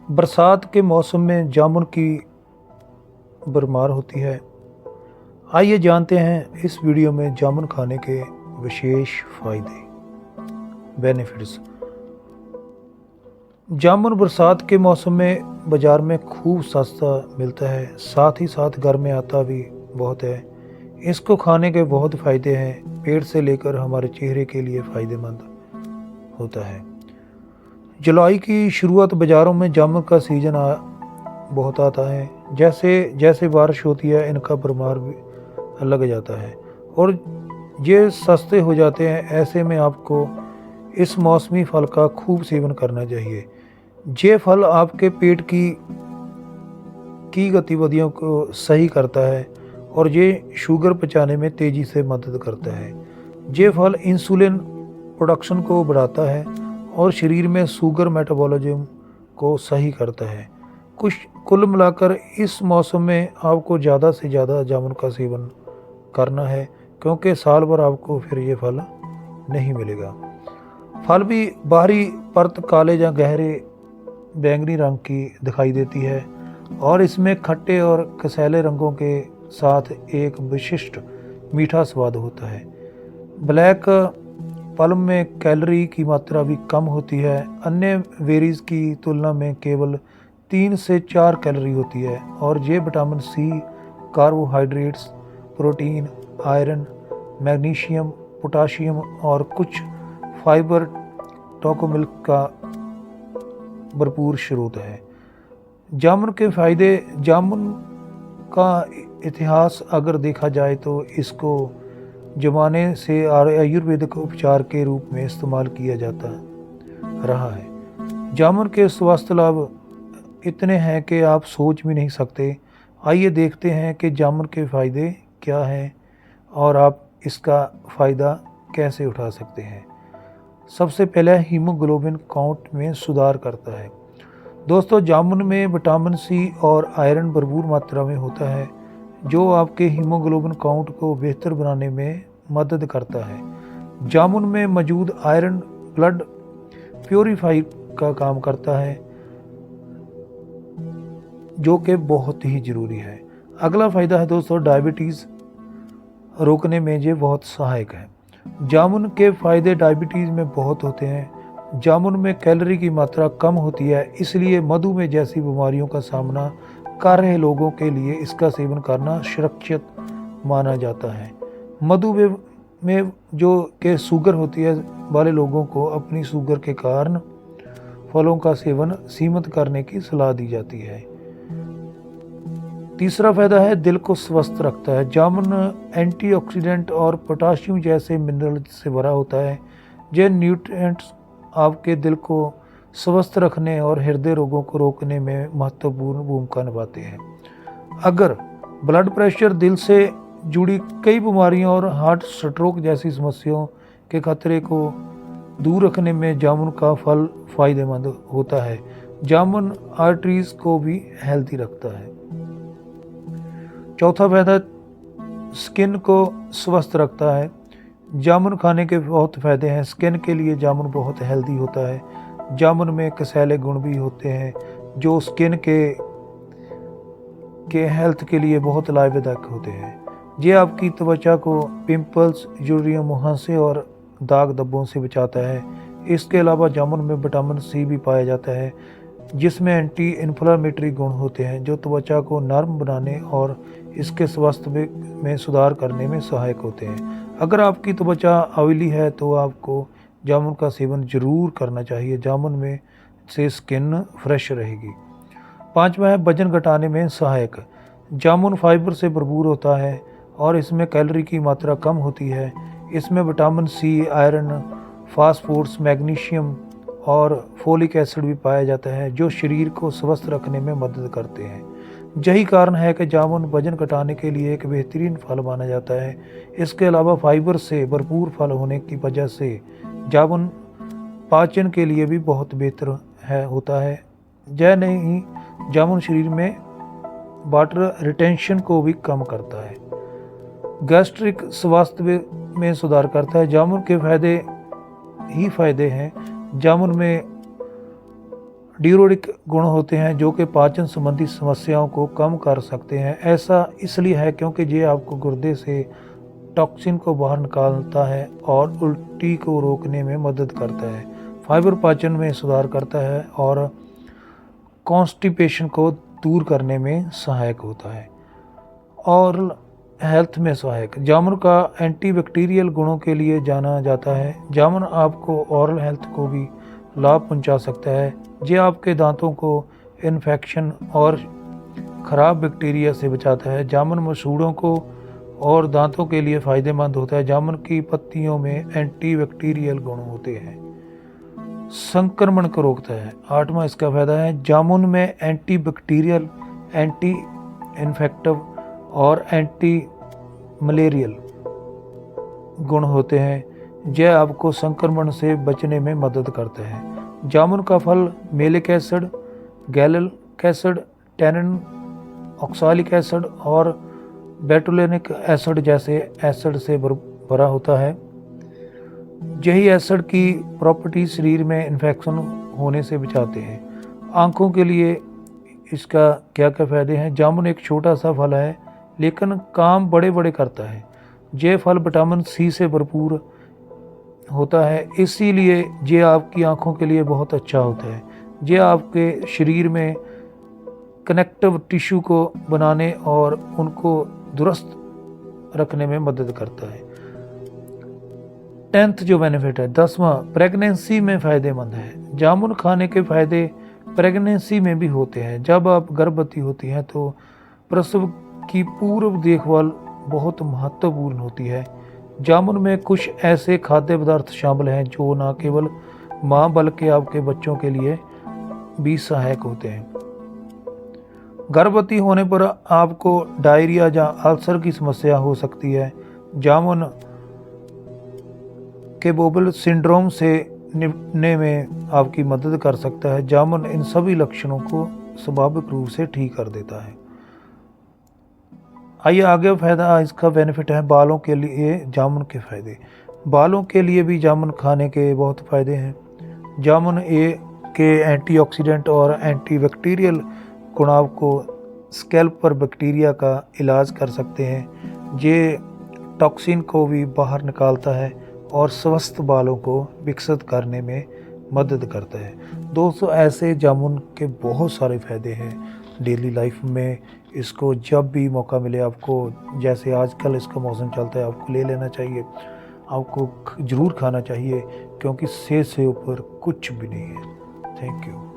बरसात के मौसम में जामुन की भरमार होती है। आइए जानते हैं इस वीडियो में जामुन खाने के विशेष फायदे, बेनिफिट्स। जामुन बरसात के मौसम में बाज़ार में खूब सस्ता मिलता है, साथ ही साथ घर में आता भी बहुत है। इसको खाने के बहुत फ़ायदे हैं, पेट से लेकर हमारे चेहरे के लिए फ़ायदेमंद होता है। जुलाई की शुरुआत बाज़ारों में जामुन का सीज़न बहुत आता है। जैसे जैसे बारिश होती है इनका भरमार भी लग जाता है और ये सस्ते हो जाते हैं। ऐसे में आपको इस मौसमी फल का खूब सेवन करना चाहिए। ये फल आपके पेट की गतिविधियों को सही करता है और ये शुगर पचाने में तेज़ी से मदद करता है। ये फल इंसुलिन प्रोडक्शन को बढ़ाता है और शरीर में शुगर मेटाबॉलिज्म को सही करता है। कुल मिलाकर इस मौसम में आपको ज़्यादा से ज़्यादा जामुन का सेवन करना है, क्योंकि साल भर आपको फिर ये फल नहीं मिलेगा। फल भी बाहरी परत काले या गहरे बैंगनी रंग की दिखाई देती है और इसमें खट्टे और कसैले रंगों के साथ एक विशिष्ट मीठा स्वाद होता है। ब्लैक प्लम में कैलोरी की मात्रा भी कम होती है। अन्य बेरीज की तुलना में केवल 3 से 4 कैलोरी होती है और ये vitamin C, carbohydrates, protein, iron, magnesium, potassium और कुछ फाइबर टोकोमिल्क का भरपूर स्रोत है। जामुन के फायदे। जामुन का इतिहास अगर देखा जाए तो इसको जमाने से आयुर्वेदिक उपचार के रूप में इस्तेमाल किया जाता रहा है। जामुन के स्वास्थ्य लाभ इतने हैं कि आप सोच भी नहीं सकते। आइए देखते हैं कि जामुन के फ़ायदे क्या हैं और आप इसका फ़ायदा कैसे उठा सकते हैं। सबसे पहले हीमोग्लोबिन काउंट में सुधार करता है। दोस्तों, जामुन में विटामिन सी और आयरन भरपूर मात्रा में होता है, जो आपके हीमोग्लोबिन काउंट को बेहतर बनाने में मदद करता है। जामुन में मौजूद आयरन ब्लड प्योरीफाई का काम करता है, जो कि बहुत ही ज़रूरी है। अगला फ़ायदा है दोस्तों, डायबिटीज़ रोकने में ये बहुत सहायक है। जामुन के फ़ायदे डायबिटीज़ में बहुत होते हैं। जामुन में कैलोरी की मात्रा कम होती है, इसलिए मधुमेह जैसी बीमारियों का सामना कर रहे लोगों के लिए इसका सेवन करना सुरक्षित माना जाता है। मधुमेह में जो कि शुगर होती है वाले लोगों को अपनी शुगर के कारण फलों का सेवन सीमित करने की सलाह दी जाती है। तीसरा फायदा है, दिल को स्वस्थ रखता है। जामुन एंटीऑक्सीडेंट और पोटाशियम जैसे मिनरल से भरा होता है। ये न्यूट्रिएंट्स आपके दिल को स्वस्थ रखने और हृदय रोगों को रोकने में महत्वपूर्ण भूमिका निभाते हैं। अगर ब्लड प्रेशर, दिल से जुड़ी कई बीमारियों और हार्ट स्ट्रोक जैसी समस्याओं के खतरे को दूर रखने में जामुन का फल फ़ायदेमंद होता है। जामुन आर्टरीज को भी हेल्दी रखता है। चौथा फायदा, स्किन को स्वस्थ रखता है। जामुन खाने के बहुत फ़ायदे हैं। स्किन के लिए जामुन बहुत हेल्दी होता है। जामुन में कसैले गुण भी होते हैं, जो स्किन के हेल्थ के लिए बहुत लाभदायक होते हैं। ये आपकी त्वचा को पिंपल्स, झुर्रियों, मुहासे और दाग धब्बों से बचाता है। इसके अलावा जामुन में विटामिन सी भी पाया जाता है, जिसमें एंटी इन्फ्लामेटरी गुण होते हैं, जो त्वचा को नरम बनाने और इसके स्वास्थ्य में सुधार करने में सहायक होते हैं। अगर आपकी त्वचा ऑयली है तो आपको जामुन का सेवन ज़रूर करना चाहिए। जामुन में से स्किन फ्रेश रहेगी। पांचवा है, वजन घटाने में सहायक। जामुन फाइबर से भरपूर होता है और इसमें कैलोरी की मात्रा कम होती है। इसमें vitamin C, iron, phosphorus, magnesium और फोलिक एसिड भी पाया जाता है, जो शरीर को स्वस्थ रखने में मदद करते हैं। यही कारण है कि जामुन वजन घटाने के लिए एक बेहतरीन फल माना जाता है। इसके अलावा फाइबर से भरपूर फल होने की वजह से जामुन पाचन के लिए भी बहुत बेहतर होता है। यह नहीं, जामुन शरीर में वाटर रिटेंशन को भी कम करता है। गैस्ट्रिक स्वास्थ्य में सुधार करता है। जामुन के फायदे ही फायदे हैं। जामुन में ड्यूरेटिक गुण होते हैं जो कि पाचन संबंधी समस्याओं को कम कर सकते हैं। ऐसा इसलिए है क्योंकि ये आपको गुर्दे से टॉक्सिन को बाहर निकालता है और उल्टी को रोकने में मदद करता है। फाइबर पाचन में सुधार करता है और कॉन्स्टिपेशन को दूर करने में सहायक होता है। और हेल्थ में सहायक, जामुन का एंटीबैक्टीरियल गुणों के लिए जाना जाता है। जामुन आपको ओरल हेल्थ को भी लाभ पहुंचा सकता है। ये आपके दांतों को इन्फेक्शन और ख़राब बैक्टीरिया से बचाता है। जामुन मसूड़ों को और दांतों के लिए फ़ायदेमंद होता है। जामुन की पत्तियों में एंटीबैक्टीरियल गुण होते हैं, संक्रमण को रोकता है। 8वां इसका फ़ायदा है, जामुन में एंटीबैक्टीरियल, एंटी इन्फेक्टिव और एंटी मलेरियल गुण होते हैं। यह आपको संक्रमण से बचने में मदद करता है। जामुन का फल malic acid, gallic acid, tannin, oxalic acid और बेटुलिनिक एसिड जैसे एसिड से भरा होता है। यही एसिड की प्रॉपर्टी शरीर में इन्फेक्शन होने से बचाते हैं। आँखों के लिए इसका क्या क्या फ़ायदे हैं। जामुन एक छोटा सा फल है लेकिन काम बड़े बड़े करता है। यह फल विटामिन सी से भरपूर होता है, इसीलिए ये आपकी आँखों के लिए बहुत अच्छा होता है। ये आपके शरीर में कनेक्टिव टिश्यू को बनाने और उनको दुरुस्त रखने में मदद करता है। 10th जो बेनिफिट है, 10वां, प्रेगनेंसी में फ़ायदेमंद है। जामुन खाने के फ़ायदे प्रेगनेंसी में भी होते हैं। जब आप गर्भवती होती हैं तो प्रसव की पूर्व देखभाल बहुत महत्वपूर्ण होती है। जामुन में कुछ ऐसे खाद्य पदार्थ शामिल हैं जो न केवल माँ बल्कि आपके बच्चों के लिए भी सहायक होते हैं। गर्भवती होने पर आपको डायरिया या अल्सर की समस्या हो सकती है। जामुन के बोबल सिंड्रोम से निपटने में आपकी मदद कर सकता है। जामुन इन सभी लक्षणों को स्वाभाविक रूप से ठीक कर देता है। आइए आगे फ़ायदा, इसका बेनिफिट है बालों के लिए जामुन के फ़ायदे। बालों के लिए भी जामुन खाने के बहुत फ़ायदे हैं। जामुन के एंटीऑक्सीडेंट और एंटीबैक्टीरियल गुण आपको स्कैल्प पर बैक्टीरिया का इलाज कर सकते हैं। ये टॉक्सिन को भी बाहर निकालता है और स्वस्थ बालों को विकसित करने में मदद करता है। दोस्तों, ऐसे जामुन के बहुत सारे फ़ायदे हैं डेली लाइफ में। इसको जब भी मौका मिले आपको, जैसे आजकल इसका मौसम चलता है, आपको ले लेना चाहिए। आपको ज़रूर खाना चाहिए क्योंकि सेहत से ऊपर कुछ भी नहीं है। Thank you.